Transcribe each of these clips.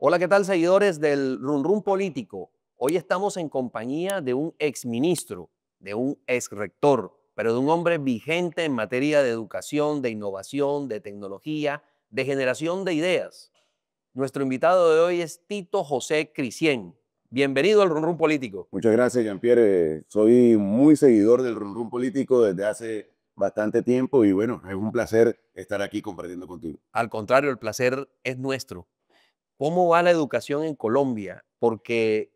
Hola, ¿qué tal, seguidores del Run Run Político? Hoy estamos en compañía de un exministro, de un exrector, pero de un hombre vigente en materia de educación, de innovación, de tecnología, de generación de ideas. Nuestro invitado de hoy es Tito José Cristián. Bienvenido al Run Run Político. Muchas gracias, Jean-Pierre. Soy muy seguidor del Run Run Político desde hace bastante tiempo y bueno, es un placer estar aquí compartiendo contigo. Al contrario, el placer es nuestro. ¿Cómo va la educación en Colombia? Porque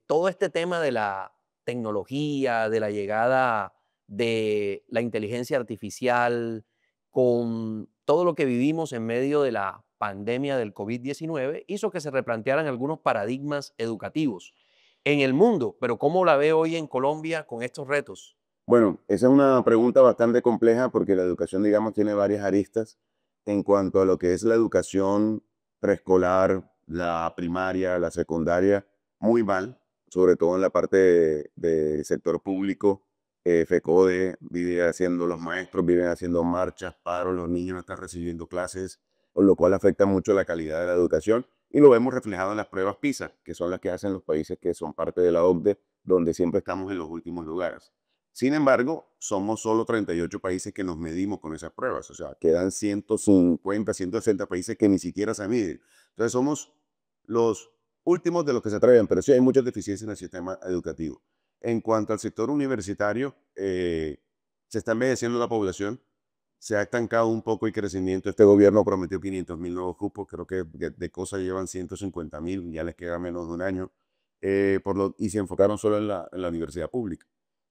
todo este tema de la tecnología, de la llegada de la inteligencia artificial, con todo lo que vivimos en medio de la pandemia del COVID-19, hizo que se replantearan algunos paradigmas educativos en el mundo. Pero ¿cómo la ve hoy en Colombia con estos retos? Bueno, esa es una pregunta bastante compleja porque la educación, digamos, tiene varias aristas en cuanto a lo que es la educación preescolar, la primaria, la secundaria, muy mal, sobre todo en la parte de sector público. FECODE vive haciendo, los maestros viven haciendo marchas, paros, los niños no están recibiendo clases, con lo cual afecta mucho la calidad de la educación y lo vemos reflejado en las pruebas PISA, que son las que hacen los países que son parte de la OCDE, donde siempre estamos en los últimos lugares. Sin embargo, somos solo 38 países que nos medimos con esas pruebas, o sea, quedan 150, 160 países que ni siquiera se miden. Entonces somos los últimos de los que se atreven, pero sí hay muchas deficiencias en el sistema educativo. En cuanto al sector universitario, se está envejeciendo la población, se ha estancado un poco el crecimiento. Este gobierno prometió 500.000 nuevos cupos, creo que de cosas llevan 150.000, ya les queda menos de un año, y se enfocaron solo en la universidad pública,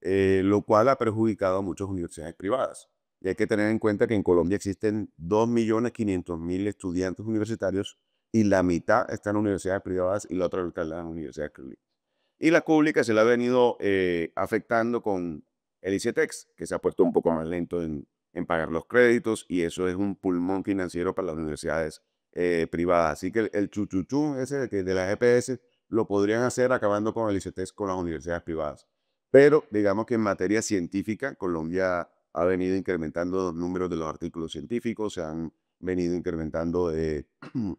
lo cual ha perjudicado a muchas universidades privadas. Y hay que tener en cuenta que en Colombia existen 2.500.000 estudiantes universitarios y la mitad están en universidades privadas y la otra mitad en las universidades públicas. Y la pública se la ha venido afectando con el ICETEX, que se ha puesto un poco más lento en pagar los créditos y eso es un pulmón financiero para las universidades privadas. Así que el chuchuchú ese de las EPS lo podrían hacer acabando con el ICETEX con las universidades privadas. Pero digamos que en materia científica, Colombia ha venido incrementando los números de los artículos científicos, se han venido incrementando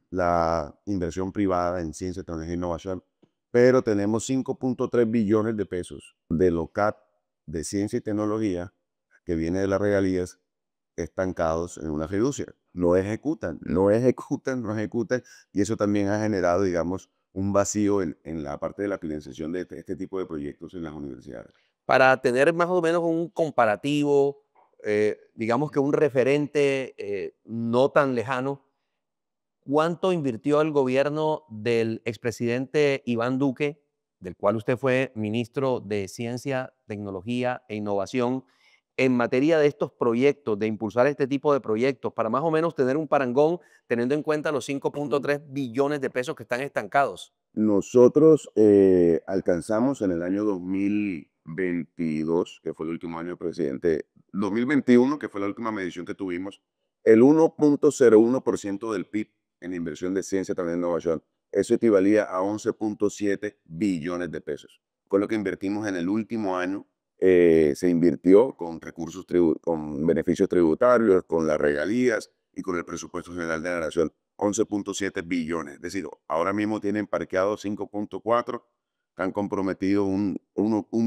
la inversión privada en ciencia, tecnología e innovación, pero tenemos 5.3 billones de pesos de LOCAT de ciencia y tecnología que viene de las regalías estancados en una fiducia. No ejecutan, no ejecutan, no ejecutan, y eso también ha generado, digamos, un vacío en la parte de la financiación de este tipo de proyectos en las universidades. Para tener más o menos un comparativo, digamos que un referente no tan lejano. ¿Cuánto invirtió el gobierno del expresidente Iván Duque, del cual usted fue ministro de Ciencia, Tecnología e Innovación, en materia de estos proyectos, de impulsar este tipo de proyectos, para más o menos tener un parangón, teniendo en cuenta los 5.3 billones de pesos que están estancados? Nosotros alcanzamos en el año 2022, que fue el último año del presidente, 2021, que fue la última medición que tuvimos, el 1.01% del PIB en inversión de ciencia, también innovación. Eso equivalía a 11.7 billones de pesos. Fue lo que invertimos en el último año. Se invirtió con recursos, con beneficios tributarios, con las regalías y con el presupuesto general de la nación. 11.7 billones. Es decir, ahora mismo tienen parqueados 5.4, han comprometido un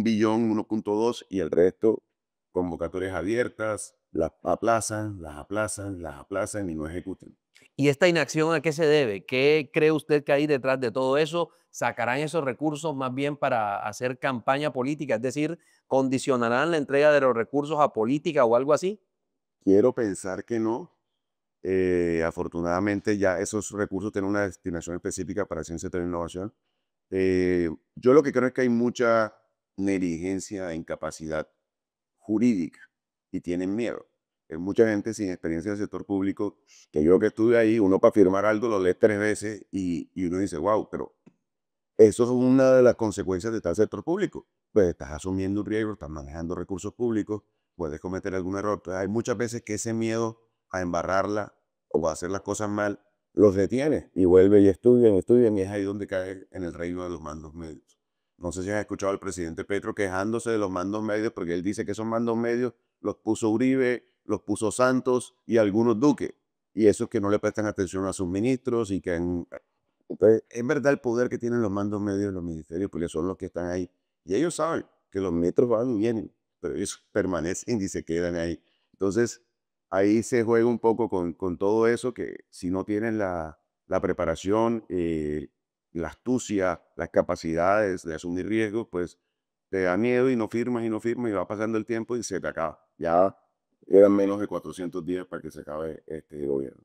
billón, 1.2 y el resto convocatorias abiertas, las aplazan, las aplazan, las aplazan y no ejecutan. ¿Y esta inacción a qué se debe? ¿Qué cree usted que hay detrás de todo eso? ¿Sacarán esos recursos más bien para hacer campaña política? Es decir, ¿condicionarán la entrega de los recursos a política o algo así? Quiero pensar que no. Afortunadamente ya esos recursos tienen una destinación específica para ciencia y innovación. Yo lo que creo es que hay mucha negligencia e incapacidad jurídica y tienen miedo. Hay mucha gente sin experiencia del sector público, que yo que estuve ahí, uno para firmar algo lo lee 3 veces y uno dice, wow, pero eso es una de las consecuencias de estar en el sector público. Pues estás asumiendo un riesgo, estás manejando recursos públicos, puedes cometer algún error. Entonces, hay muchas veces que ese miedo a embarrarla o a hacer las cosas mal los detiene y vuelve y estudian, estudian y es ahí donde cae en el reino de los mandos medios. No sé si has escuchado al presidente Petro quejándose de los mandos medios porque él dice que esos mandos medios los puso Uribe, los puso Santos y algunos Duque. Y esos que no le prestan atención a sus ministros y que han Entonces, es verdad el poder que tienen los mandos medios de los ministerios, porque son los que están ahí. Y ellos saben que los metros van y vienen, pero ellos permanecen y se quedan ahí. Entonces, ahí se juega un poco con todo eso, que si no tienen la preparación, la astucia, las capacidades de asumir riesgos, pues te da miedo y no firmas y va pasando el tiempo y se te acaba. Ya quedan menos de 400 días para que se acabe este gobierno.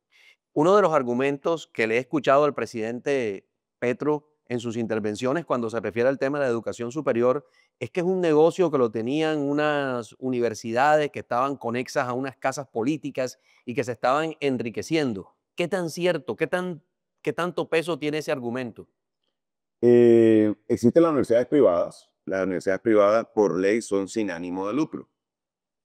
Uno de los argumentos que le he escuchado al presidente Petro en sus intervenciones cuando se refiere al tema de la educación superior es que es un negocio que lo tenían unas universidades que estaban conexas a unas casas políticas y que se estaban enriqueciendo. ¿Qué tan cierto, qué tanto peso tiene ese argumento? Existen las universidades privadas. Las universidades privadas por ley son sin ánimo de lucro.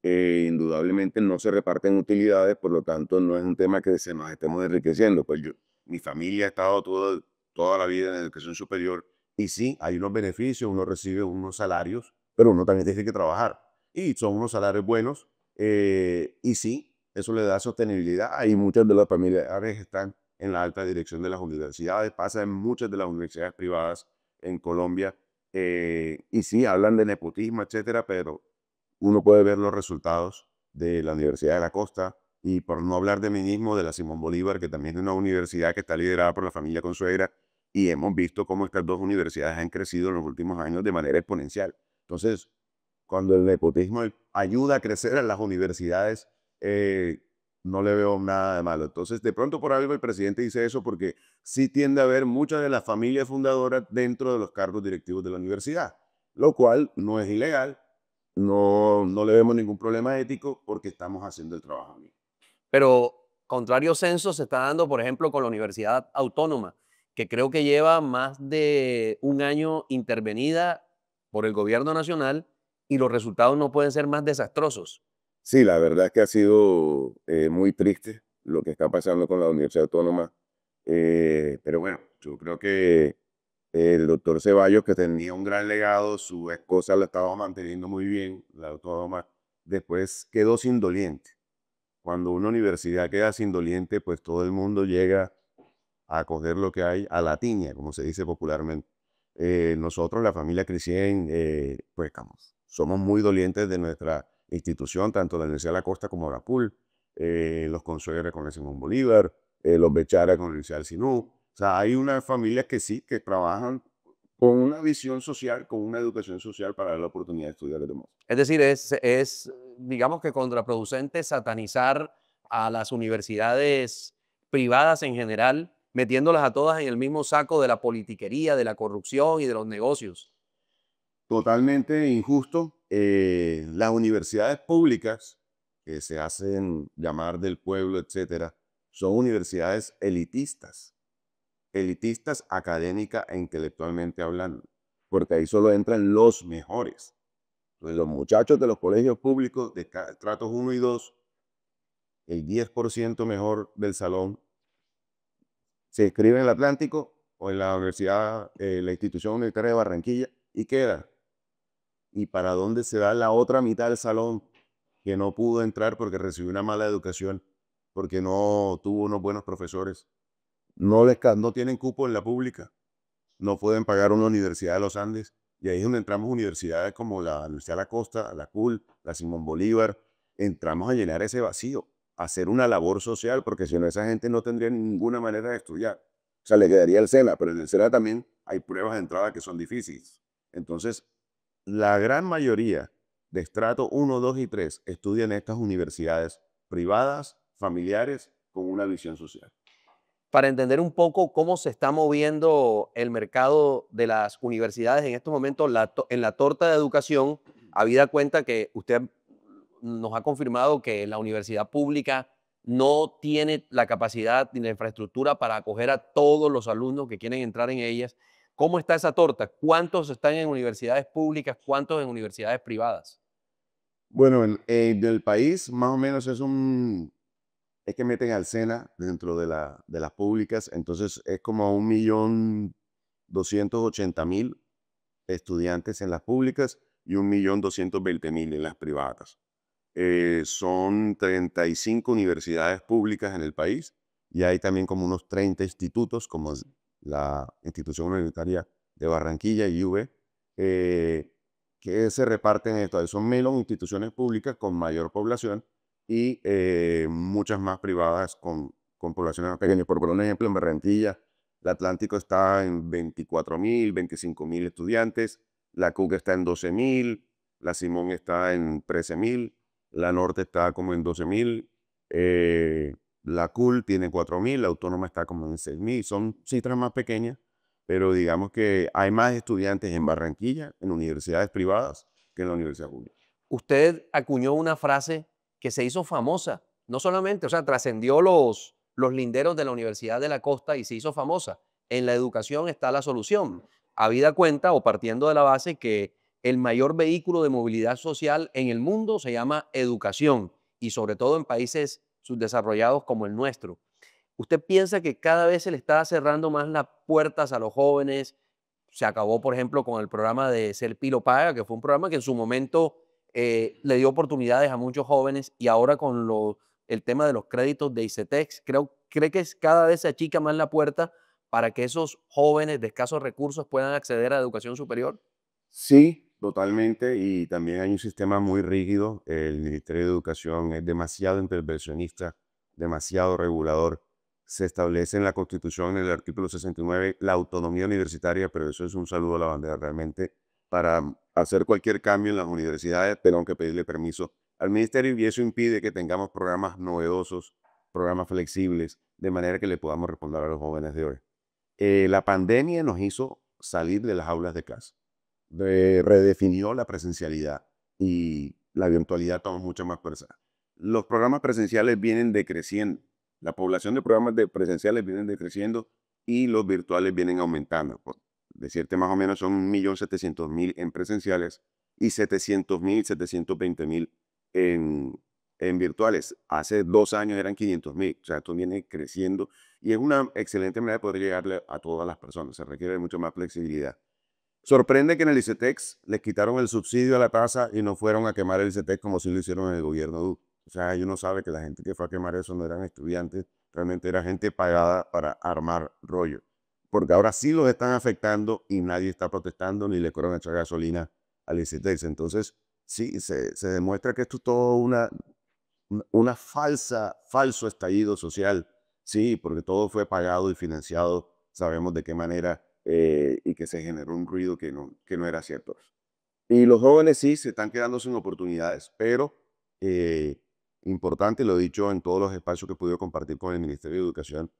Indudablemente no se reparten utilidades, por lo tanto no es un tema que se nos estemos enriqueciendo. Pues yo, mi familia ha estado toda la vida en educación superior y sí, hay unos beneficios, uno recibe unos salarios, pero uno también tiene que trabajar. Y son unos salarios buenos y sí, eso le da sostenibilidad. Y muchas de las familiares están en la alta dirección de las universidades, pasa en muchas de las universidades privadas en Colombia. Y sí, hablan de nepotismo, etcétera, pero uno puede ver los resultados de la Universidad de la Costa y por no hablar de mí mismo, de la Simón Bolívar, que también es una universidad que está liderada por la familia Consuegra, y hemos visto cómo estas dos universidades han crecido en los últimos años de manera exponencial. Entonces, cuando el nepotismo ayuda a crecer a las universidades, no le veo nada de malo. Entonces, de pronto por algo el presidente dice eso porque sí tiende a haber muchas de las familias fundadoras dentro de los cargos directivos de la universidad, lo cual no es ilegal, no le vemos ningún problema ético porque estamos haciendo el trabajo bien. Pero contrario censo se está dando, por ejemplo, con la Universidad Autónoma, que creo que lleva más de un año intervenida por el gobierno nacional y los resultados no pueden ser más desastrosos. Sí, la verdad es que ha sido muy triste lo que está pasando con la Universidad Autónoma, pero bueno, yo creo que el doctor Ceballos, que tenía un gran legado, su esposa lo estaba manteniendo muy bien, la autónoma, después quedó sin doliente. Cuando una universidad queda sin doliente, pues todo el mundo llega a coger lo que hay a la tiña, como se dice popularmente. Nosotros, la familia Cristian, pues somos muy dolientes de nuestra institución, tanto la Universidad de la Costa como la PUL, los Consuegres con el Simón Bolívar, los Bechara con la Universidad del Sinú. O sea, hay unas familias que sí, que trabajan con una visión social, con una educación social para dar la oportunidad de estudiar a los demás. Es decir, digamos que contraproducente satanizar a las universidades privadas en general, metiéndolas a todas en el mismo saco de la politiquería, de la corrupción y de los negocios. Totalmente injusto. Las universidades públicas, que se hacen llamar del pueblo, etcétera, son universidades elitistas, elitistas académica e intelectualmente hablando, porque ahí solo entran los mejores. Entonces, los muchachos de los colegios públicos de estratos 1 y 2, el 10% mejor del salón, se inscribe en el Atlántico o en la universidad, la institución universitaria de Barranquilla y queda. ¿Y para dónde se va la otra mitad del salón que no pudo entrar porque recibió una mala educación, porque no tuvo unos buenos profesores? No tienen cupo en la pública, no pueden pagar una universidad de los Andes. Y ahí es donde entramos universidades como la Universidad de la Costa, la CUL, la Simón Bolívar. Entramos a llenar ese vacío, a hacer una labor social, porque si no, esa gente no tendría ninguna manera de estudiar. O sea, le quedaría el SENA, pero en el SENA también hay pruebas de entrada que son difíciles. Entonces, la gran mayoría de estrato 1, 2 y 3 estudian en estas universidades privadas, familiares, con una visión social. Para entender un poco cómo se está moviendo el mercado de las universidades en estos momentos en la torta de educación, habida cuenta que usted nos ha confirmado que la universidad pública no tiene la capacidad ni la infraestructura para acoger a todos los alumnos que quieren entrar en ellas. ¿Cómo está esa torta? ¿Cuántos están en universidades públicas? ¿Cuántos en universidades privadas? Bueno, en el país más o menos es que meten al SENA dentro de las públicas, entonces es como 1.280.000 estudiantes en las públicas y 1.220.000 en las privadas. Son 35 universidades públicas en el país y hay también como unos 30 institutos, como la institución universitaria de Barranquilla, IUV, que se reparten esto. Son menos instituciones públicas con mayor población y muchas más privadas con poblaciones más pequeñas. Por poner un ejemplo, en Barranquilla, el Atlántico está en 24.000, 25.000 estudiantes, la CUC está en 12.000, la Simón está en 13.000, la Norte está como en 12.000, la CUL tiene 4.000, la Autónoma está como en 6.000. Son cifras más pequeñas, pero digamos que hay más estudiantes en Barranquilla, en universidades privadas, que en la universidad pública. Usted acuñó una frase que se hizo famosa, no solamente, o sea, trascendió los linderos de la Universidad de la Costa y se hizo famosa. En la educación está la solución. Habida cuenta o partiendo de la base que el mayor vehículo de movilidad social en el mundo se llama educación y sobre todo en países subdesarrollados como el nuestro. ¿Usted piensa que cada vez se le está cerrando más las puertas a los jóvenes? Se acabó, por ejemplo, con el programa de Ser Pilo Paga, que fue un programa que en su momento le dio oportunidades a muchos jóvenes y ahora con el tema de los créditos de ICETEX, ¿cree que cada vez se achica más la puerta para que esos jóvenes de escasos recursos puedan acceder a educación superior? Sí, totalmente, y también hay un sistema muy rígido. El Ministerio de Educación es demasiado intervencionista, demasiado regulador. Se establece en la Constitución, en el artículo 69, la autonomía universitaria, pero eso es un saludo a la bandera. Realmente, para hacer cualquier cambio en las universidades, tenemos que pedirle permiso al ministerio y eso impide que tengamos programas novedosos, programas flexibles, de manera que le podamos responder a los jóvenes de hoy. La pandemia nos hizo salir de las aulas de clase, redefinió la presencialidad y la virtualidad tomó mucha más fuerza. Los programas presenciales vienen decreciendo, la población de programas presenciales vienen decreciendo y los virtuales vienen aumentando. Por decirte más o menos son 1.700.000 en presenciales y 700.000, 720.000 en virtuales. Hace 2 años eran 500.000, o sea, esto viene creciendo y es una excelente manera de poder llegarle a todas las personas. Se requiere mucho más flexibilidad. Sorprende que en el ICETEX les quitaron el subsidio a la tasa y no fueron a quemar el ICETEX como si lo hicieron en el gobierno Duque. O sea, uno sabe que la gente que fue a quemar eso no eran estudiantes, realmente era gente pagada para armar rollo. Porque ahora sí los están afectando y nadie está protestando ni le fueron a echar gasolina al ICETEX. Entonces, sí, se demuestra que esto es todo una falso estallido social. Sí, porque todo fue pagado y financiado, sabemos de qué manera, y que se generó un ruido que no era cierto. Y los jóvenes sí se están quedando sin oportunidades, pero importante, lo he dicho en todos los espacios que he podido compartir con el Ministerio de Educación,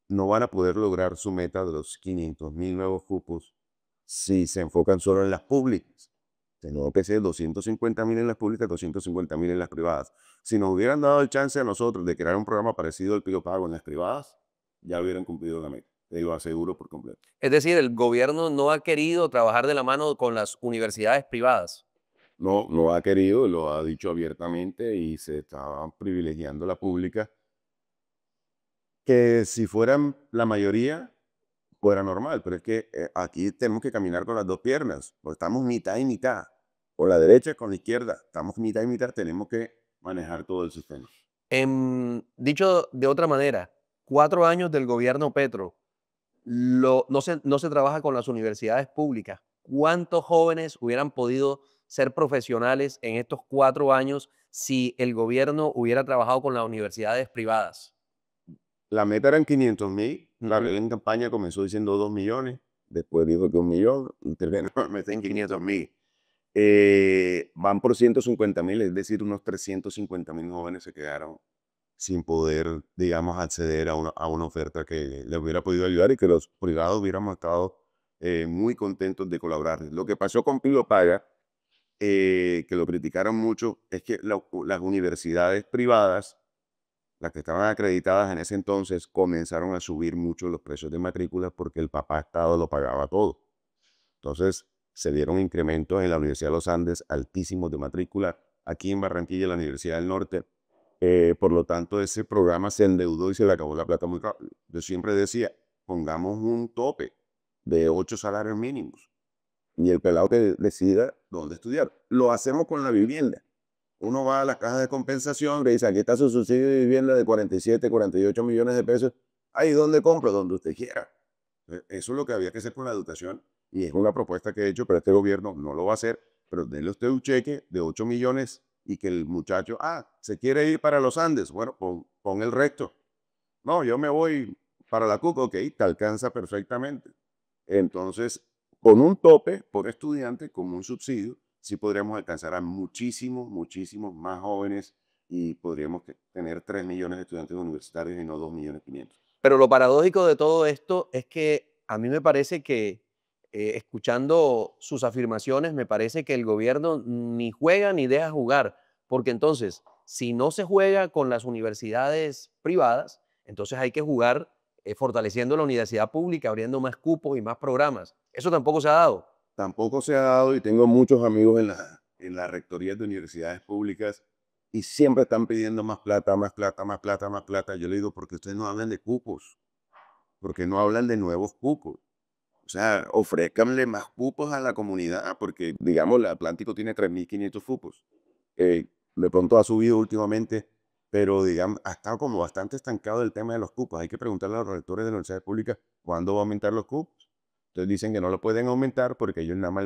no van a poder lograr su meta de los 500.000 nuevos cupos si se enfocan solo en las públicas. Tengo que ser 250.000 en las públicas, 250.000 en las privadas. Si nos hubieran dado el chance a nosotros de crear un programa parecido al Pío Pago en las privadas, ya hubieran cumplido la meta. Te lo aseguro por completo. Es decir, el gobierno no ha querido trabajar de la mano con las universidades privadas. No, no ha querido, lo ha dicho abiertamente y se estaba privilegiando la pública, que si fueran la mayoría, fuera normal, pero es que aquí tenemos que caminar con las dos piernas, porque estamos mitad y mitad, con la derecha y con la izquierda, estamos mitad y mitad, tenemos que manejar todo el sistema. Dicho de otra manera, 4 años del gobierno Petro, no se trabaja con las universidades públicas. ¿Cuántos jóvenes hubieran podido ser profesionales en estos 4 años si el gobierno hubiera trabajado con las universidades privadas? La meta eran 500.000, la Ujú. red en campaña comenzó diciendo 2 millones, después dijo que 1 millón, y terminó en En 500.000. Van por 150.000, es decir, unos 350.000 jóvenes se quedaron sin poder, digamos, acceder a una oferta que les hubiera podido ayudar y que los privados hubiéramos estado muy contentos de colaborar. Lo que pasó con Pilo Paga, que lo criticaron mucho, es que las universidades privadas, las que estaban acreditadas en ese entonces, comenzaron a subir mucho los precios de matrícula porque el papá Estado lo pagaba todo. Entonces, se dieron incrementos en la Universidad de los Andes altísimos de matrícula, aquí en Barranquilla, en la Universidad del Norte. Por lo tanto, ese programa se endeudó y se le acabó la plata muy rápido. Yo siempre decía, pongamos un tope de 8 salarios mínimos y el pelado que decida dónde estudiar. Lo hacemos con la vivienda. Uno va a las cajas de compensación, le dice, aquí está su subsidio de vivienda de 47, 48 millones de pesos. Ahí, ¿dónde compro? Donde usted quiera. Eso es lo que había que hacer con la educación y es una propuesta que he hecho, pero este gobierno no lo va a hacer. Pero denle usted un cheque de 8 millones y que el muchacho, se quiere ir para los Andes. Bueno, pon el resto. No, yo me voy para la CUC, ok, te alcanza perfectamente. Entonces, con un tope por estudiante, como un subsidio, sí podríamos alcanzar a muchísimos, muchísimos más jóvenes y podríamos tener 3 millones de estudiantes universitarios y no 2.500.000. Pero lo paradójico de todo esto es que a mí me parece que, escuchando sus afirmaciones, me parece que el gobierno ni juega ni deja jugar, porque entonces, si no se juega con las universidades privadas, entonces hay que jugar fortaleciendo la universidad pública, abriendo más cupos y más programas. Eso tampoco se ha dado. Tampoco se ha dado y tengo muchos amigos en las rectorías de universidades públicas y siempre están pidiendo más plata, más plata, más plata, más plata. Yo le digo, porque ustedes no hablan de cupos, porque no hablan de nuevos cupos. O sea, ofrézcanle más cupos a la comunidad, porque digamos, el Atlántico tiene 3.500 cupos. De pronto ha subido últimamente, pero digamos, ha estado como bastante estancado el tema de los cupos. Hay que preguntarle a los rectores de las universidades públicas cuándo va a aumentar los cupos. Entonces dicen que no lo pueden aumentar porque ellos nada más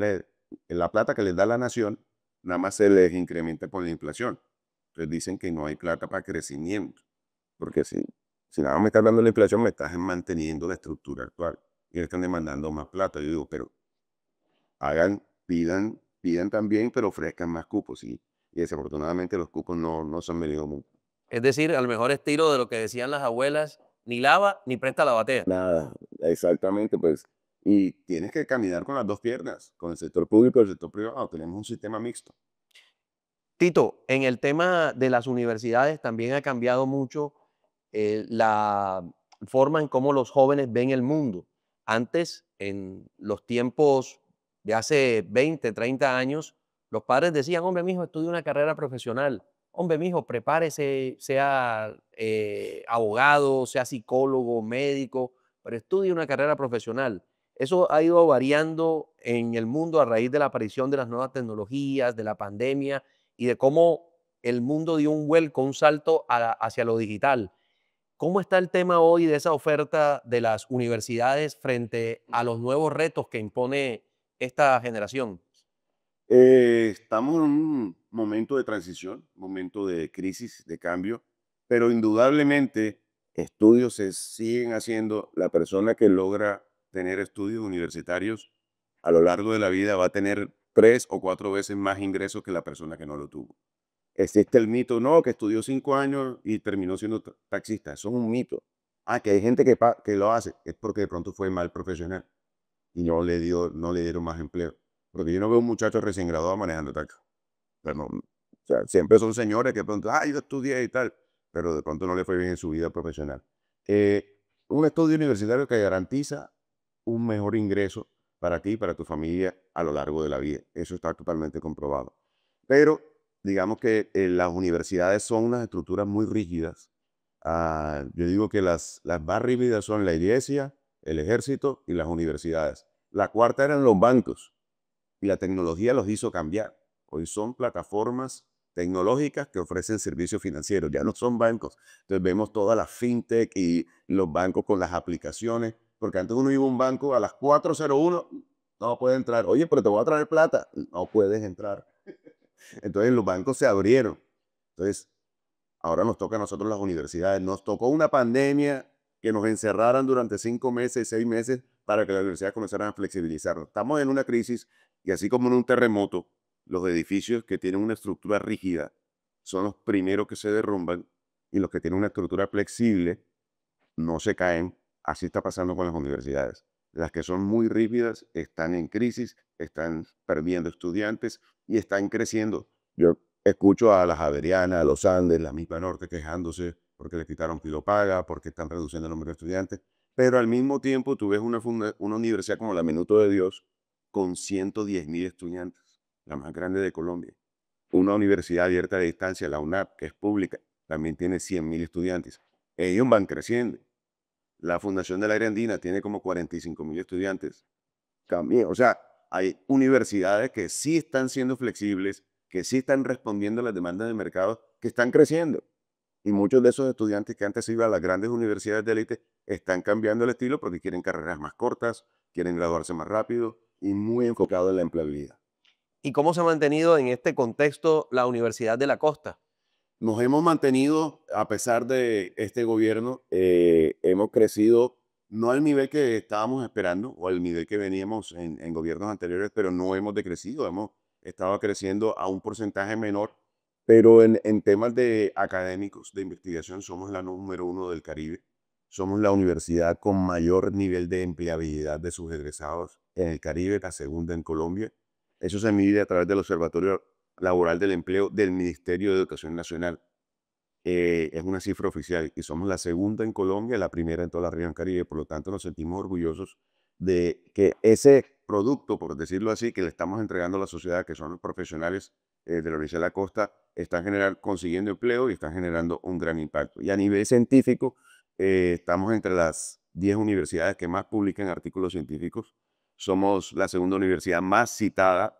la plata que les da la nación, nada más se les incrementa con la inflación. Entonces dicen que no hay plata para crecimiento, porque si nada más me estás dando la inflación, me estás manteniendo la estructura actual y le están demandando más plata. Yo digo, pero pidan también, pero ofrezcan más cupos. Y desafortunadamente los cupos no se han venido mucho. Es decir, al mejor estilo de lo que decían las abuelas, ni lava ni presta la batea. Nada, exactamente, pues. Y tienes que caminar con las dos piernas, con el sector público y el sector privado. Tenemos un sistema mixto. Tito, en el tema de las universidades también ha cambiado mucho la forma en cómo los jóvenes ven el mundo. Antes, en los tiempos de hace 20, 30 años, los padres decían, hombre, mijo, estudie una carrera profesional. Hombre, mijo, prepárese, sea abogado, sea psicólogo, médico, pero estudie una carrera profesional. Eso ha ido variando en el mundo a raíz de la aparición de las nuevas tecnologías, de la pandemia y de cómo el mundo dio un vuelco, un salto hacia lo digital. ¿Cómo está el tema hoy de esa oferta de las universidades frente a los nuevos retos que impone esta generación? Estamos en un momento de transición, momento de crisis, de cambio, pero indudablemente estudios se siguen haciendo. La persona que logra tener estudios universitarios a lo largo de la vida va a tener 3 o 4 veces más ingresos que la persona que no lo tuvo. Existe el mito, no, que estudió 5 años y terminó siendo taxista. Eso es un mito. Que hay gente que lo hace, es porque de pronto fue mal profesional y no le dieron más empleo. Porque yo no veo un muchacho recién graduado manejando taxi. Pero no, o sea, siempre son señores que de pronto, yo estudié y tal, pero de pronto no le fue bien en su vida profesional. Un estudio universitario que garantiza un mejor ingreso para ti y para tu familia a lo largo de la vida. Eso está totalmente comprobado. Pero digamos que las universidades son unas estructuras muy rígidas. Yo digo que las más rígidas son la iglesia, el ejército y las universidades. La cuarta eran los bancos y la tecnología los hizo cambiar. Hoy son plataformas tecnológicas que ofrecen servicios financieros, ya no son bancos. Entonces vemos todas las fintech y los bancos con las aplicaciones, porque antes uno iba a un banco a las 4:01, no puede entrar. Oye, pero te voy a traer plata, no puedes entrar. Entonces los bancos se abrieron. Entonces ahora nos toca a nosotros las universidades. Nos tocó una pandemia que nos encerraran durante 5 meses, 6 meses, para que las universidades comenzaran a flexibilizar. Estamos en una crisis y así como en un terremoto, los edificios que tienen una estructura rígida son los primeros que se derrumban y los que tienen una estructura flexible no se caen. Así está pasando con las universidades. Las que son muy rígidas están en crisis, están perdiendo estudiantes y están creciendo. Yo escucho a las Javerianas, a los Andes, la misma Norte quejándose porque le quitaron Paga, porque están reduciendo el número de estudiantes. Pero al mismo tiempo tú ves una universidad como la Minuto de Dios con 110.000 estudiantes, la más grande de Colombia. Una universidad abierta a distancia, la UNAP, que es pública, también tiene 100.000 estudiantes. Ellos van creciendo. La Fundación del Aire Andina tiene como 45.000 estudiantes. También, o sea, hay universidades que sí están siendo flexibles, que sí están respondiendo a las demandas del mercado, que están creciendo. Y muchos de esos estudiantes que antes iban a las grandes universidades de élite, están cambiando el estilo porque quieren carreras más cortas, quieren graduarse más rápido y muy enfocado en la empleabilidad. ¿Y cómo se ha mantenido en este contexto la Universidad de la Costa? Nos hemos mantenido, a pesar de este gobierno, hemos crecido no al nivel que estábamos esperando o al nivel que veníamos en gobiernos anteriores, pero no hemos decrecido, hemos estado creciendo a un porcentaje menor, pero en temas de académicos, de investigación, somos la número uno del Caribe. Somos la universidad con mayor nivel de empleabilidad de sus egresados en el Caribe, la segunda en Colombia. Eso se mide a través del Observatorio Laboral del Empleo del Ministerio de Educación Nacional. Es una cifra oficial y somos la segunda en Colombia, la primera en toda la región Caribe. Por lo tanto, nos sentimos orgullosos de que ese producto, por decirlo así, que le estamos entregando a la sociedad, que son los profesionales de la Universidad de la Costa, están consiguiendo empleo y están generando un gran impacto. Y a nivel científico, estamos entre las 10 universidades que más publican artículos científicos. Somos la segunda universidad más citada,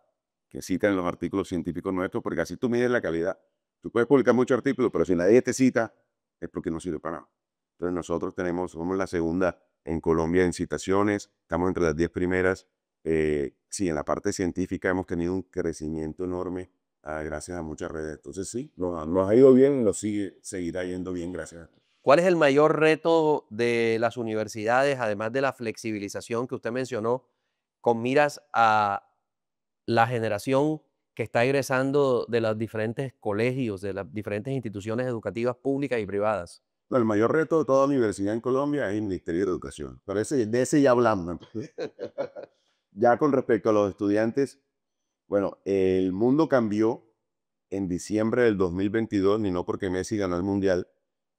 que cita en los artículos científicos nuestros, porque así tú mides la calidad. Tú puedes publicar muchos artículos, pero si nadie te cita, es porque no sirve para nada. Entonces nosotros somos la segunda en Colombia en citaciones, estamos entre las 10 primeras. Sí, en la parte científica hemos tenido un crecimiento enorme gracias a muchas redes. Entonces sí, nos ha ido bien, seguirá yendo bien gracias. ¿Cuál es el mayor reto de las universidades, además de la flexibilización que usted mencionó, con miras a la generación que está egresando de los diferentes colegios, de las diferentes instituciones educativas públicas y privadas? No, el mayor reto de toda universidad en Colombia es el Ministerio de Educación. Pero de ese ya hablamos. Ya con respecto a los estudiantes, bueno, el mundo cambió en diciembre del 2022, ni no porque Messi ganó el Mundial,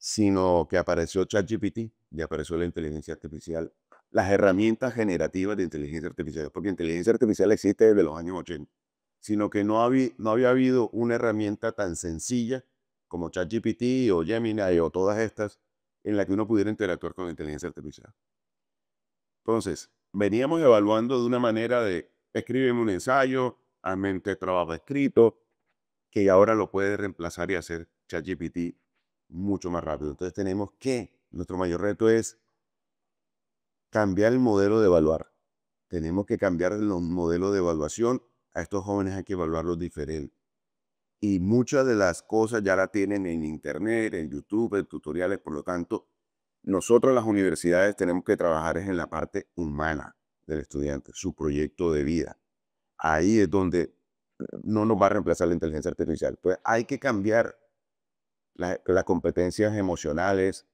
sino que apareció ChatGPT y apareció la inteligencia artificial, las herramientas generativas de inteligencia artificial, porque inteligencia artificial existe desde los años 80, sino que no había habido una herramienta tan sencilla como ChatGPT o Gemini o todas estas en la que uno pudiera interactuar con la inteligencia artificial. Entonces, veníamos evaluando de una manera de escríbeme un ensayo, hazme un trabajo escrito, que ahora lo puede reemplazar y hacer ChatGPT mucho más rápido. Entonces nuestro mayor reto es cambiar el modelo de evaluar. Tenemos que cambiar los modelos de evaluación. A estos jóvenes hay que evaluarlos diferente. Y muchas de las cosas ya la tienen en internet, en YouTube, en tutoriales. Por lo tanto, nosotros las universidades tenemos que trabajar en la parte humana del estudiante, su proyecto de vida. Ahí es donde no nos va a reemplazar la inteligencia artificial. Pues hay que cambiar las competencias emocionales,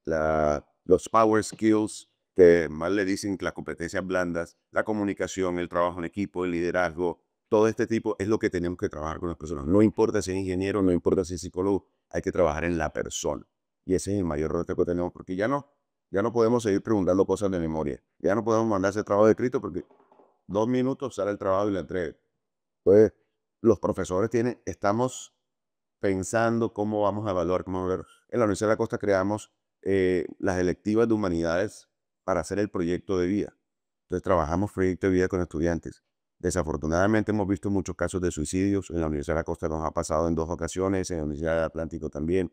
los power skills, que más le dicen las competencias blandas, la comunicación, el trabajo en equipo, el liderazgo, todo este tipo es lo que tenemos que trabajar con las personas. No importa si es ingeniero, no importa si es psicólogo, hay que trabajar en la persona. Y ese es el mayor reto que tenemos, porque ya no podemos seguir preguntando cosas de memoria. Ya no podemos mandar ese trabajo escrito porque 2 minutos sale el trabajo y la entrega. Pues los profesores estamos pensando cómo vamos a evaluar, cómo vamos a ver. En la Universidad de la Costa creamos las electivas de humanidades para hacer el proyecto de vida. Entonces trabajamos proyecto de vida con estudiantes. Desafortunadamente hemos visto muchos casos de suicidios. En la Universidad de la Costa nos ha pasado en 2 ocasiones, en la Universidad del Atlántico también.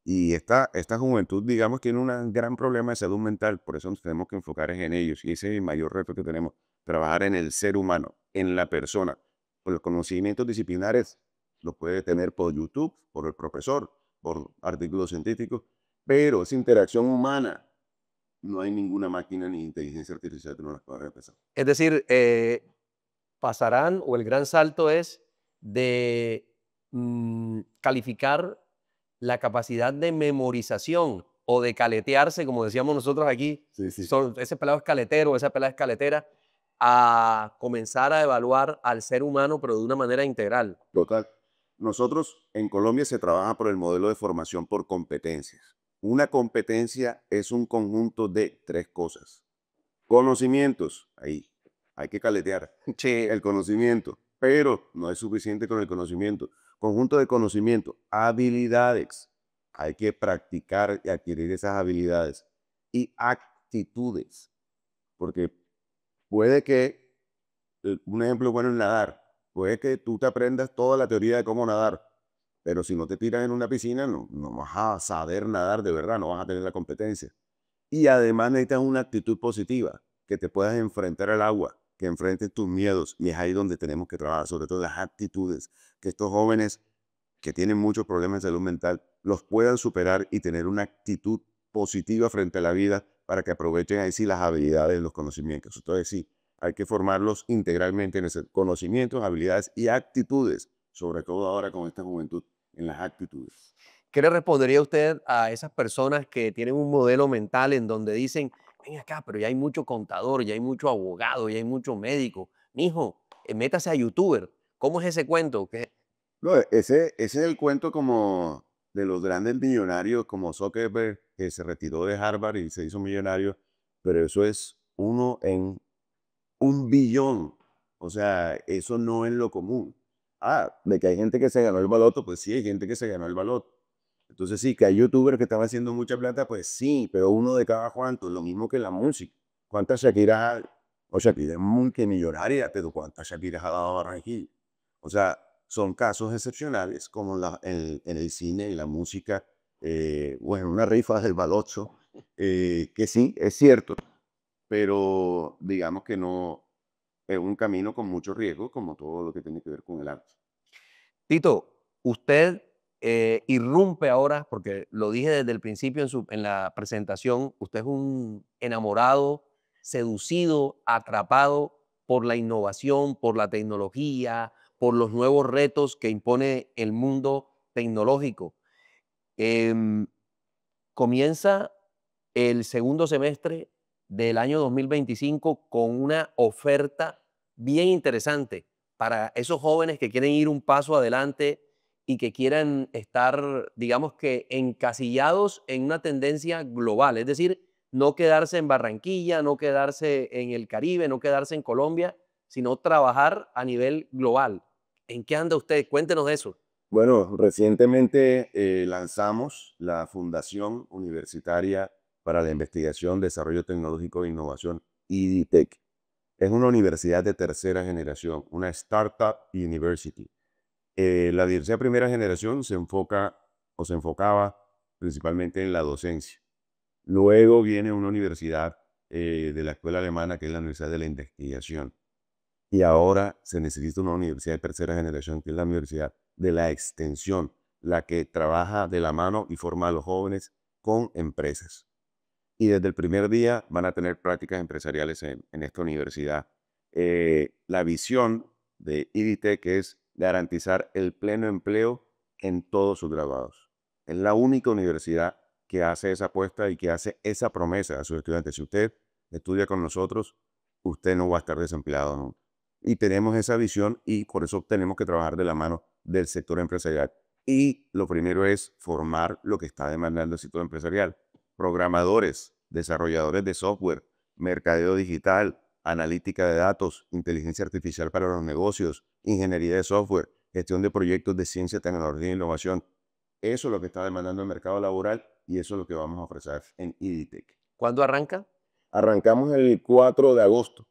Y esta juventud, digamos, tiene un gran problema de salud mental. Por eso nos tenemos que enfocar en ellos. Y ese es el mayor reto que tenemos. Trabajar en el ser humano, en la persona. Por los conocimientos disciplinares los puede tener por YouTube, por el profesor, por artículos científicos, pero esa interacción humana, no hay ninguna máquina ni inteligencia artificial que no las pueda reemplazar. Es decir, pasarán o el gran salto es de calificar la capacidad de memorización o de caletearse, como decíamos nosotros aquí, Sí, sí. ese pelado es caletero, esa pelada es caletera, a comenzar a evaluar al ser humano, pero de una manera integral. Total. Nosotros en Colombia se trabaja por el modelo de formación por competencias. Una competencia es un conjunto de 3 cosas. Conocimientos, ahí hay que caletear Sí, el conocimiento, pero no es suficiente con el conocimiento. Conjunto de conocimiento, habilidades, hay que practicar y adquirir esas habilidades y actitudes, porque puede que, un ejemplo bueno es nadar, puede que tú te aprendas toda la teoría de cómo nadar, pero si no te tiras en una piscina no vas a saber nadar de verdad, no vas a tener la competencia. Y además necesitas una actitud positiva, que te puedas enfrentar al agua, que enfrentes tus miedos. Y es ahí donde tenemos que trabajar, sobre todo las actitudes, que estos jóvenes que tienen muchos problemas de salud mental los puedan superar y tener una actitud positiva frente a la vida para que aprovechen ahí sí las habilidades, los conocimientos. Entonces sí, hay que formarlos integralmente en ese conocimientos, habilidades y actitudes, sobre todo ahora con esta juventud, en las actitudes. ¿Qué le respondería usted a esas personas que tienen un modelo mental en donde dicen, ven acá, pero ya hay mucho contador, ya hay mucho abogado, ya hay mucho médico? Mijo, métase a youtuber. ¿Cómo es ese cuento? ¿Qué? No, ese es el cuento como de los grandes millonarios como Zuckerberg, que se retiró de Harvard y se hizo millonario, pero eso es uno en un billón. O sea, eso no es lo común. Ah, de que hay gente que se ganó el baloto, pues sí, hay gente que se ganó el baloto. Entonces sí, que hay youtubers que están haciendo mucha plata, pues sí, pero uno de cada cuánto, lo mismo que la música. ¿Cuántas Shakira, o Shakira es multimillonaria, pero cuántas Shakiras ha dado a Barranquilla? O sea, son casos excepcionales como en el cine, en la música, bueno, una rifa del baloto, que sí, es cierto, pero digamos que no es un camino con mucho riesgo, como todo lo que tiene que ver con el arte. Tito, usted irrumpe ahora, porque lo dije desde el principio en la presentación, usted es un enamorado, seducido, atrapado por la innovación, por la tecnología, por los nuevos retos que impone el mundo tecnológico. Em, Comienza el segundo semestre del año 2025 con una oferta bien interesante para esos jóvenes que quieren ir un paso adelante y que quieran estar, digamos que, encasillados en una tendencia global, es decir, no quedarse en Barranquilla, no quedarse en el Caribe, no quedarse en Colombia, sino trabajar a nivel global. ¿En qué anda usted? Cuéntenos de eso. Bueno, recientemente lanzamos la Fundación Universitaria para la Investigación, Desarrollo Tecnológico e Innovación, IDTEC. Es una universidad de tercera generación, una Startup University. La universidad de primera generación se enfoca o se enfocaba principalmente en la docencia. Luego viene una universidad de la escuela alemana, que es la Universidad de la Investigación. Y ahora se necesita una universidad de tercera generación, que es la Universidad de la Extensión, la que trabaja de la mano y forma a los jóvenes con empresas. Y desde el primer día van a tener prácticas empresariales en esta universidad. La visión de IDTEC es garantizar el pleno empleo en todos sus graduados. Es la única universidad que hace esa apuesta y que hace esa promesa a sus estudiantes. Si usted estudia con nosotros, usted no va a estar desempleado nunca. Y tenemos esa visión y por eso tenemos que trabajar de la mano del sector empresarial. Y lo primero es formar lo que está demandando el sector empresarial: programadores, desarrolladores de software, mercadeo digital, analítica de datos, inteligencia artificial para los negocios, ingeniería de software, gestión de proyectos de ciencia, tecnología e innovación. Eso es lo que está demandando el mercado laboral y eso es lo que vamos a ofrecer en IDTEC. ¿Cuándo arranca? Arrancamos el 4 de agosto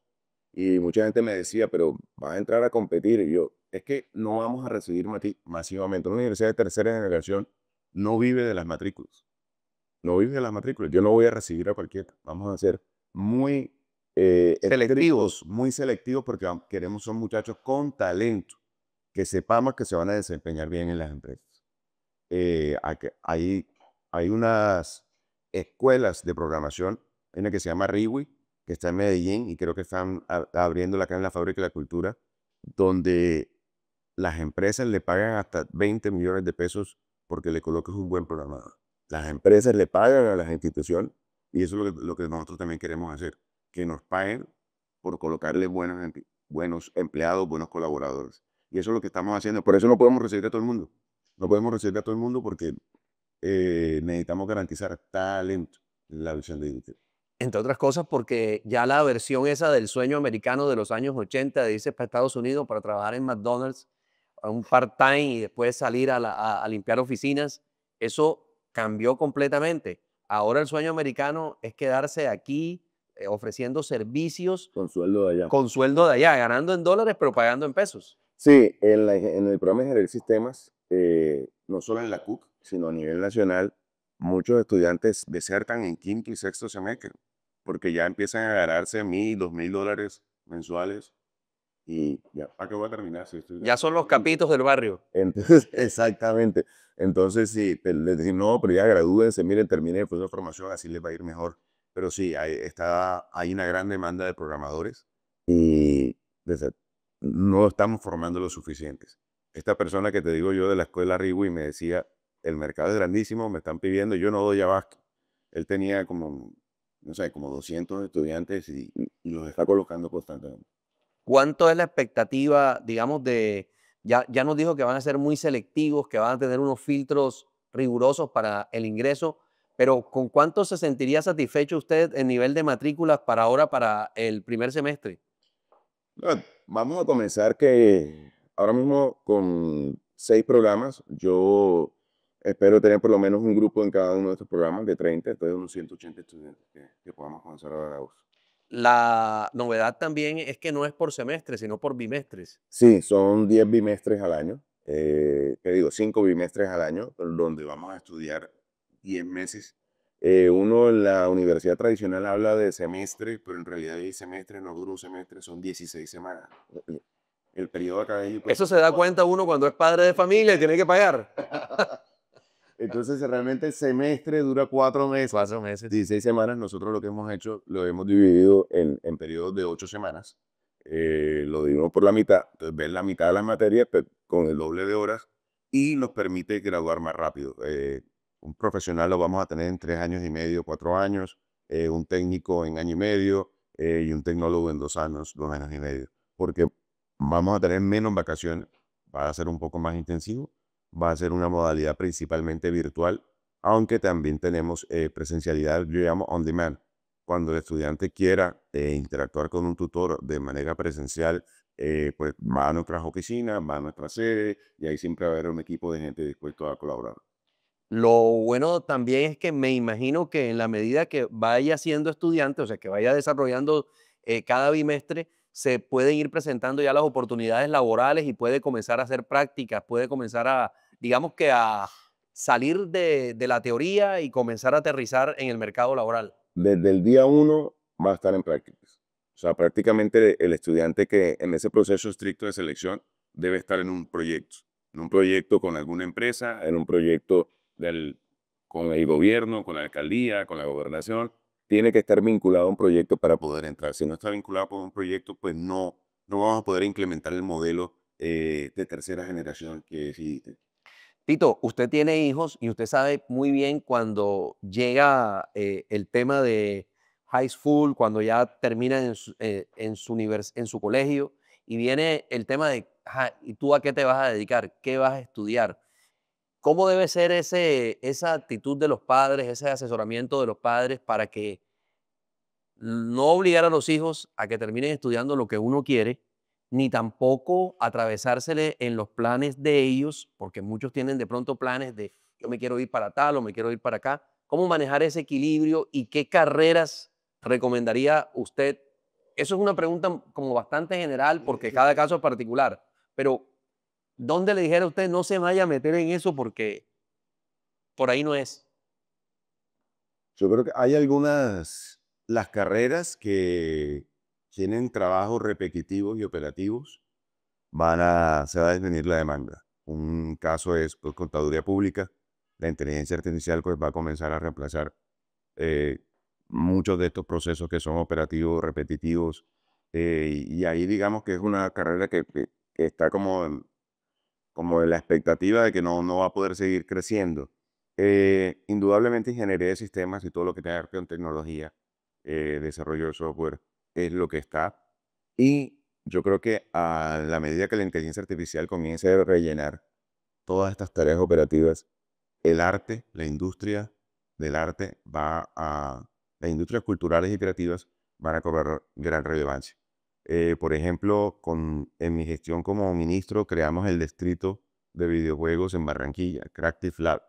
y mucha gente me decía, pero vas a entrar a competir. Y yo, es que no vamos a recibir masivamente. Una universidad de tercera generación no vive de las matrículas. No vive de las matrículas. Yo no voy a recibir a cualquiera. Vamos a ser muy Selectivos. estrictos, muy selectivos, porque queremos son muchachos con talento, que sepamos que se van a desempeñar bien en las empresas. Hay unas escuelas de programación, hay una que se llama Riwi, que está en Medellín y creo que están abriéndola acá en la Fábrica de la Cultura, donde las empresas le pagan hasta 20 millones de pesos porque le coloques un buen programador. Las empresas le pagan a las instituciones y eso es lo que nosotros también queremos hacer, que nos paguen por colocarle buenos empleados, buenos colaboradores. Y eso es lo que estamos haciendo. Por eso no podemos recibir a todo el mundo. No podemos recibir a todo el mundo porque necesitamos garantizar talento en la visión de Intel. Entre otras cosas porque ya la versión esa del sueño americano de los años 80 de irse para Estados Unidos para trabajar en McDonald's, a un part-time y después salir a limpiar oficinas, eso cambió completamente. Ahora el sueño americano es quedarse aquí ofreciendo servicios Con sueldo de allá. con sueldo de allá, ganando en dólares pero pagando en pesos. Sí, en el programa de Ingeniería de Sistemas, no solo en la CUC, sino a nivel nacional, muchos estudiantes desertan en quinto y sexto semestre porque ya empiezan a ganarse $1,000, $2,000 mensuales y ya, ¿para qué voy a terminar si estoy Ya ganando son los tanto? capitos del barrio. Entonces, exactamente. Entonces, sí, les decimos, no, pero ya gradúense, miren, terminen después de formación, así les va a ir mejor. Pero sí, hay una gran demanda de programadores y desde- no estamos formando lo suficientes. Esta persona que te digo yo de la escuela Riwi me decía, el mercado es grandísimo, me están pidiendo, yo no doy abasto. Él tenía como, no sé, como 200 estudiantes y los está colocando constantemente. ¿Cuánto es la expectativa, digamos, ya nos dijo que van a ser muy selectivos, que van a tener unos filtros rigurosos para el ingreso, pero ¿con cuánto se sentiría satisfecho usted en nivel de matrículas para ahora, para el primer semestre? No, vamos a comenzar que ahora mismo con 6 programas, yo espero tener por lo menos un grupo en cada uno de estos programas de 30, entonces unos 180 estudiantes que podamos comenzar a dar a uso. La novedad también es que no es por semestre, sino por bimestres. Sí, son 10 bimestres al año, te digo, 5 bimestres al año, donde vamos a estudiar 10 meses. Uno en la universidad tradicional habla de semestre, pero en realidad el semestre no dura un semestre, son 16 semanas. El periodo académico es Eso se da cuenta uno cuando es padre de familia y tiene que pagar. entonces, realmente el semestre dura 4 meses, 4 meses. 16 semanas. Nosotros lo que hemos hecho, lo hemos dividido en periodos de 8 semanas. Lo dividimos por la mitad. Entonces, ves la mitad de las materias pues, con el doble de horas y nos permite graduar más rápido. Un profesional lo vamos a tener en 3 años y medio, 4 años, un técnico en año y medio y un tecnólogo en 2 años, 2 años y medio. Porque vamos a tener menos vacaciones, va a ser un poco más intensivo, va a ser una modalidad principalmente virtual, aunque también tenemos presencialidad, yo llamo on demand. Cuando el estudiante quiera interactuar con un tutor de manera presencial, pues va a nuestras oficinas, va a nuestra sede y ahí siempre va a haber un equipo de gente dispuesto a colaborar. Lo bueno también es que me imagino que en la medida que vaya siendo estudiante, o sea, que vaya desarrollando cada bimestre, se pueden ir presentando ya las oportunidades laborales y puede comenzar a hacer prácticas, puede comenzar a, digamos que a salir de la teoría y comenzar a aterrizar en el mercado laboral. Desde el día uno va a estar en prácticas. O sea, prácticamente el estudiante que en ese proceso estricto de selección debe estar en un proyecto con alguna empresa, en un proyecto con el gobierno, con la alcaldía, con la gobernación. Tiene que estar vinculado a un proyecto para poder entrar. Si no está vinculado con un proyecto, pues no vamos a poder implementar el modelo de tercera generación que existe. Tito, usted tiene hijos y usted sabe muy bien cuando llega el tema de high school, cuando ya termina en su colegio y viene el tema de, "Ajá, ¿y tú a qué te vas a dedicar? ¿Qué vas a estudiar?" ¿Cómo debe ser esa actitud de los padres, ese asesoramiento de los padres para que no obligar a los hijos a que terminen estudiando lo que uno quiere, ni tampoco atravesársele en los planes de ellos, porque muchos tienen de pronto planes de yo me quiero ir para tal o me quiero ir para acá? ¿Cómo manejar ese equilibrio y qué carreras recomendaría usted? Eso es una pregunta como bastante general porque cada caso es particular, pero ¿dónde le dijera a usted no se vaya a meter en eso porque por ahí no es? Yo creo que hay las carreras que tienen trabajos repetitivos y operativos, se va a disminuir la demanda. Un caso es pues, contaduría pública. La inteligencia artificial pues, va a comenzar a reemplazar eh, muchos de estos procesos que son operativos, repetitivos. Y ahí digamos que es una carrera que está como en la expectativa de que no va a poder seguir creciendo. Indudablemente ingeniería de sistemas y todo lo que tenga que ver con tecnología, desarrollo de software, es lo que está. Y yo creo que a la medida que la inteligencia artificial comience a rellenar todas estas tareas operativas, el arte, la industria del arte las industrias culturales y creativas van a cobrar gran relevancia. Por ejemplo, en mi gestión como ministro creamos el distrito de videojuegos en Barranquilla, Creative Lab.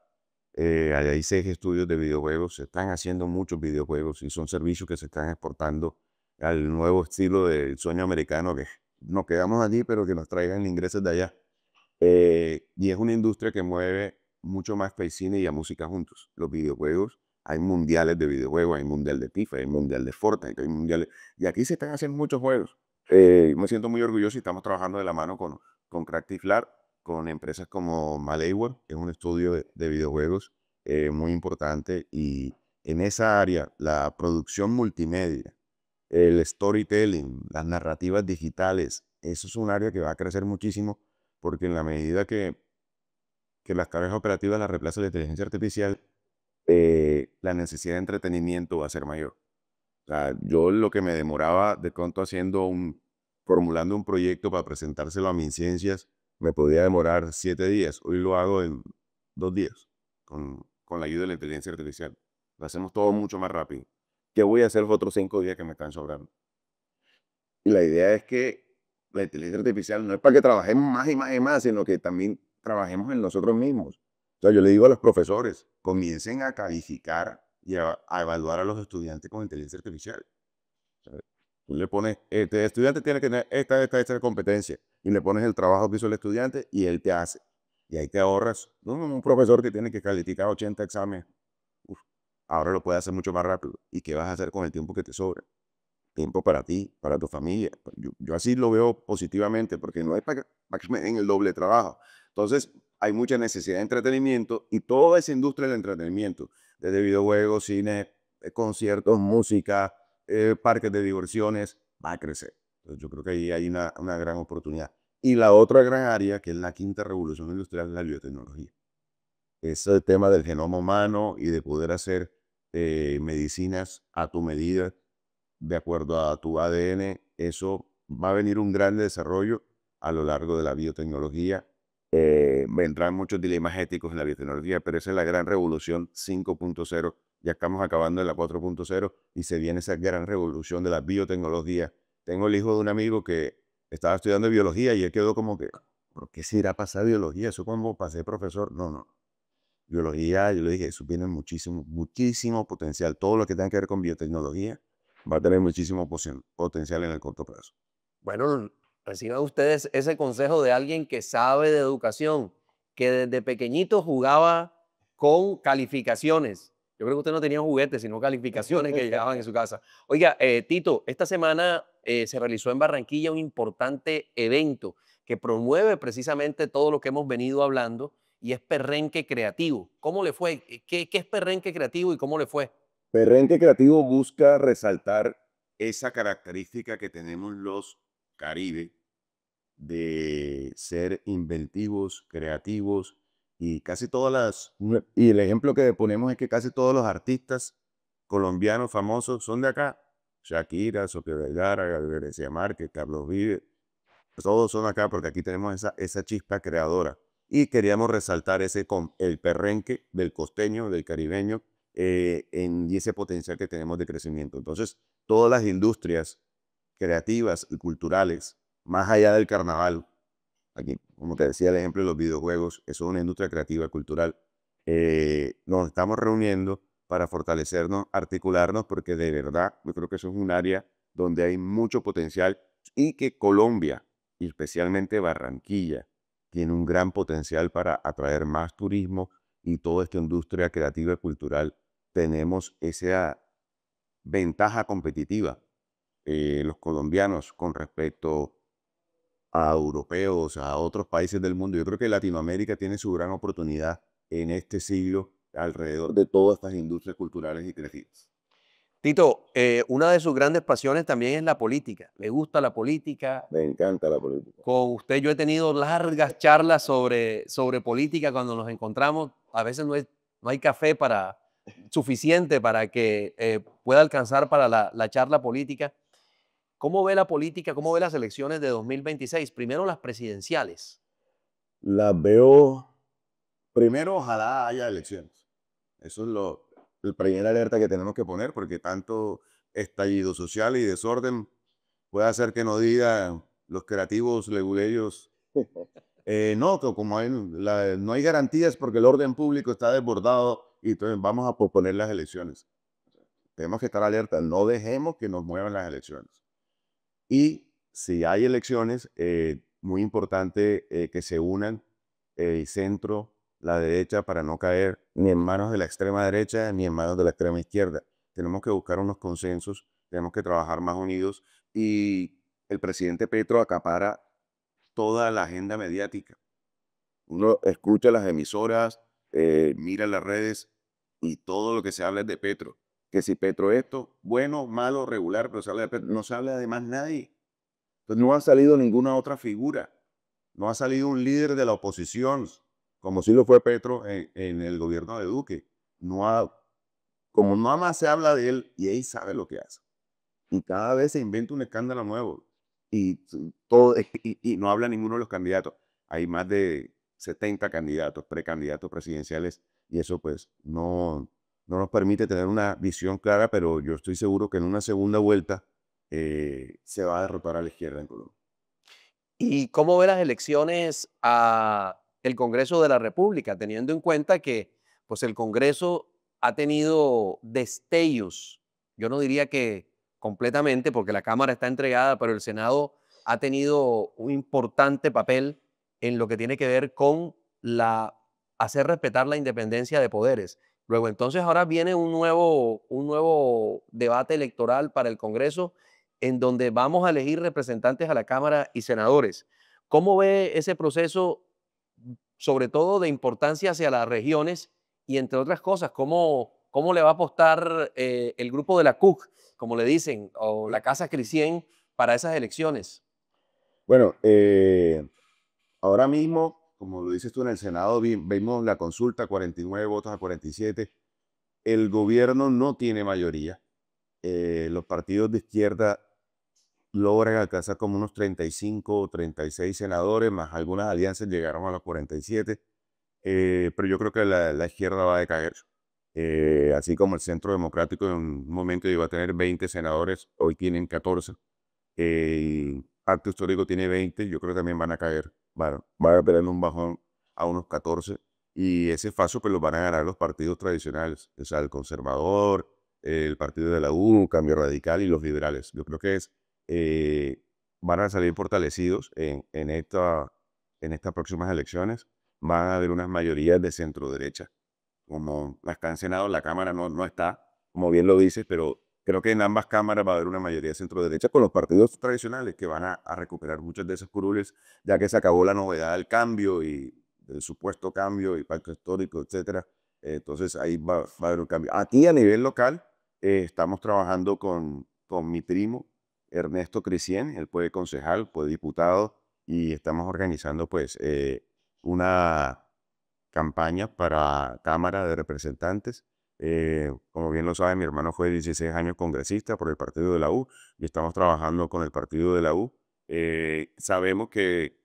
Allá hay 6 estudios de videojuegos, se están haciendo muchos videojuegos y son servicios que se están exportando al nuevo estilo del sueño americano, que nos quedamos allí, pero que nos traigan ingresos de allá. Y es una industria que mueve mucho más que el cine y la música juntos. Los videojuegos, hay mundiales de videojuegos, hay mundial de FIFA, hay mundial de Fortnite, hay mundiales, y aquí se están haciendo muchos juegos. Me siento muy orgulloso y estamos trabajando de la mano con Creative Lab, con empresas como Malware, que es un estudio de videojuegos muy importante, y en esa área, la producción multimedia, el storytelling, las narrativas digitales, eso es un área que va a crecer muchísimo porque en la medida que las cargas operativas las reemplaza la inteligencia artificial, la necesidad de entretenimiento va a ser mayor. O sea, yo lo que me demoraba de pronto formulando un proyecto para presentárselo a mis ciencias, me podía demorar 7 días. Hoy lo hago en 2 días con la ayuda de la inteligencia artificial. Lo hacemos todo mucho más rápido. ¿Qué voy a hacer los otros 5 días que me están sobrando? Y la idea es que la inteligencia artificial no es para que trabajemos más y más y más, sino que también trabajemos en nosotros mismos. O sea, yo le digo a los profesores, comiencen a calificar y a evaluar a los estudiantes con inteligencia artificial. O sea, tú le pones, este estudiante tiene que tener esta competencia, y le pones el trabajo que hizo el estudiante y él te hace. Y ahí te ahorras. No, un profesor que tiene que calificar 80 exámenes, uf, ahora lo puede hacer mucho más rápido. ¿Y qué vas a hacer con el tiempo que te sobra? Tiempo para ti, para tu familia. Yo así lo veo positivamente, porque no es para que me den el doble de trabajo. Entonces, hay mucha necesidad de entretenimiento y toda esa industria del entretenimiento, desde videojuegos, cine, conciertos, música, parques de diversiones, va a crecer. Entonces, yo creo que ahí hay una gran oportunidad. Y la otra gran área, que es la quinta revolución industrial, es la biotecnología. Ese tema del genoma humano y de poder hacer medicinas a tu medida, de acuerdo a tu ADN, eso va a venir un gran desarrollo a lo largo de la biotecnología. Vendrán muchos dilemas éticos en la biotecnología, pero esa es la gran revolución 5.0. Ya estamos acabando en la 4.0 y se viene esa gran revolución de la biotecnología. Tengo el hijo de un amigo que estaba estudiando biología y él quedó como que, ¿por qué se irá a pasar biología? Eso como pasé profesor. No, no. Biología, yo le dije, eso tiene muchísimo, muchísimo potencial. Todo lo que tenga que ver con biotecnología va a tener muchísimo potencial en el corto plazo. Bueno, reciban ustedes ese consejo de alguien que sabe de educación, que desde pequeñito jugaba con calificaciones. Yo creo que usted no tenía juguetes, sino calificaciones que llegaban en su casa. Oiga, Tito, esta semana se realizó en Barranquilla un importante evento que promueve precisamente todo lo que hemos venido hablando y es Perrenque Creativo. ¿Cómo le fue? ¿Qué es Perrenque Creativo y cómo le fue? Perrenque Creativo busca resaltar esa característica que tenemos los Caribe de ser inventivos, creativos, y casi todas y el ejemplo que ponemos es que casi todos los artistas colombianos famosos son de acá. Shakira, Sofía Vergara, Gabriel García Márquez, Carlos Vives, todos son acá porque aquí tenemos esa chispa creadora. Y queríamos resaltar el perrenque del costeño, del caribeño, y ese potencial que tenemos de crecimiento. Entonces, todas las industrias creativas y culturales, más allá del carnaval, aquí, como te decía el ejemplo de los videojuegos, eso es una industria creativa y cultural, nos estamos reuniendo para fortalecernos, articularnos, porque de verdad yo creo que eso es un área donde hay mucho potencial y que Colombia, y especialmente Barranquilla, tiene un gran potencial para atraer más turismo y toda esta industria creativa y cultural. Tenemos esa ventaja competitiva, los colombianos, con respecto a europeos, a otros países del mundo. Yo creo que Latinoamérica tiene su gran oportunidad en este siglo alrededor de todas estas industrias culturales y creativas. Tito, una de sus grandes pasiones también es la política. Le gusta la política. Me encanta la política. Con usted yo he tenido largas charlas sobre política cuando nos encontramos. A veces no hay café suficiente para que pueda alcanzar para la charla política. ¿Cómo ve la política? ¿Cómo ve las elecciones de 2026? Primero las presidenciales. Las veo, primero, ojalá haya elecciones. Eso es el primer alerta que tenemos que poner, porque tanto estallido social y desorden puede hacer que nos digan los creativos leguleyos, no, que como no hay garantías porque el orden público está desbordado y entonces vamos a posponer las elecciones. Tenemos que estar alerta, no dejemos que nos muevan las elecciones. Y si hay elecciones, muy importante que se unan el centro, la derecha para no caer ni en manos de la extrema derecha ni en manos de la extrema izquierda. Tenemos que buscar unos consensos, tenemos que trabajar más unidos y el presidente Petro acapara toda la agenda mediática. Uno escucha las emisoras, mira las redes y todo lo que se habla es de Petro. Que si Petro esto, bueno, malo, regular, pero se habla de Petro, no se habla de más nadie. Entonces no ha salido ninguna otra figura, no ha salido un líder de la oposición, como sí lo fue Petro en el gobierno de Duque. No ha, como nada más se habla de él y él sabe lo que hace. Y cada vez se inventa un escándalo nuevo y no habla ninguno de los candidatos. Hay más de 70 candidatos, precandidatos presidenciales y eso pues no nos permite tener una visión clara, pero yo estoy seguro que en una segunda vuelta se va a derrotar a la izquierda en Colombia. ¿Y cómo ve las elecciones a el Congreso de la República, teniendo en cuenta que pues el Congreso ha tenido destellos? Yo no diría que completamente, porque la Cámara está entregada, pero el Senado ha tenido un importante papel en lo que tiene que ver con la hacer respetar la independencia de poderes. Luego, entonces, ahora viene un nuevo debate electoral para el Congreso en donde vamos a elegir representantes a la Cámara y senadores. ¿Cómo ve ese proceso, sobre todo de importancia hacia las regiones y entre otras cosas, cómo le va a apostar el grupo de la CUC, como le dicen, o la Casa Crisien para esas elecciones? Bueno, ahora mismo, como lo dices tú en el Senado, vimos la consulta, 49 votos a 47. El gobierno no tiene mayoría. Los partidos de izquierda logran alcanzar como unos 35 o 36 senadores, más algunas alianzas llegaron a los 47, pero yo creo que la izquierda va a decaer. Así como el Centro Democrático en un momento iba a tener 20 senadores, hoy tienen 14. Pacto Histórico tiene 20, yo creo que también van a caer, van a tener un bajón a unos 14 y ese paso pues lo van a ganar los partidos tradicionales, o sea, el conservador, el partido de la U, Cambio Radical y los liberales. Yo creo que eh, van a salir fortalecidos en estas próximas elecciones, van a haber unas mayorías de centro derecha, como las que han Senado, la Cámara no está, como bien lo dices, pero creo que en ambas cámaras va a haber una mayoría de centro-derecha con los partidos tradicionales que van a recuperar muchas de esas curules, ya que se acabó la novedad del cambio y del supuesto cambio y pacto histórico, etcétera. Entonces ahí va a haber un cambio. Aquí a nivel local estamos trabajando con mi primo Ernesto Crisien, él fue concejal, fue diputado y estamos organizando pues una campaña para Cámara de Representantes. Como bien lo sabe, mi hermano fue 16 años congresista por el partido de la U y estamos trabajando con el partido de la U. Sabemos que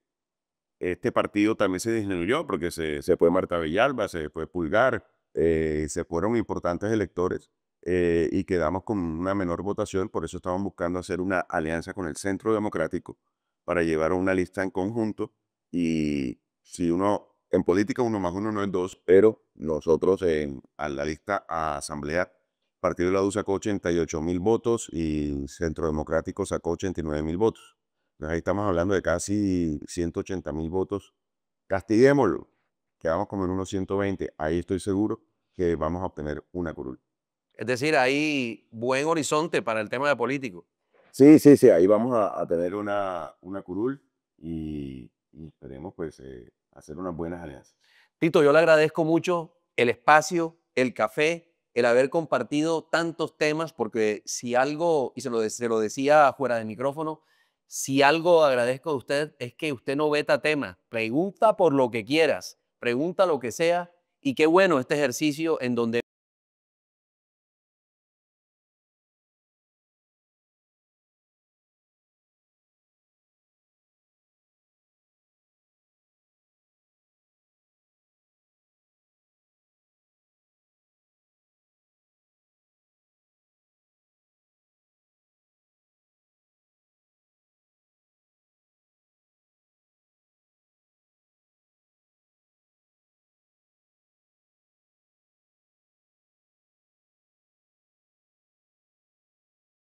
este partido también se disminuyó porque se fue Marta Villalba, se fue Pulgar, se fueron importantes electores y quedamos con una menor votación, por eso estamos buscando hacer una alianza con el Centro Democrático para llevar una lista en conjunto y si uno, en política uno más uno no es dos, pero nosotros a la lista a asamblea, Partido de la U sacó 88.000 votos y Centro Democrático sacó 89.000 votos. Entonces ahí estamos hablando de casi 180.000 votos. Castiguémoslo, quedamos como en unos 120. Ahí estoy seguro que vamos a obtener una curul. Es decir, hay buen horizonte para el tema de político. Sí, sí, sí, ahí vamos a tener una curul y esperemos pues hacer unas buenas alianzas. Tito, yo le agradezco mucho el espacio, el café, el haber compartido tantos temas, porque si algo, y se lo decía fuera de micrófono, si algo agradezco de usted es que usted no veta temas, pregunta por lo que quieras, pregunta lo que sea, y qué bueno este ejercicio en donde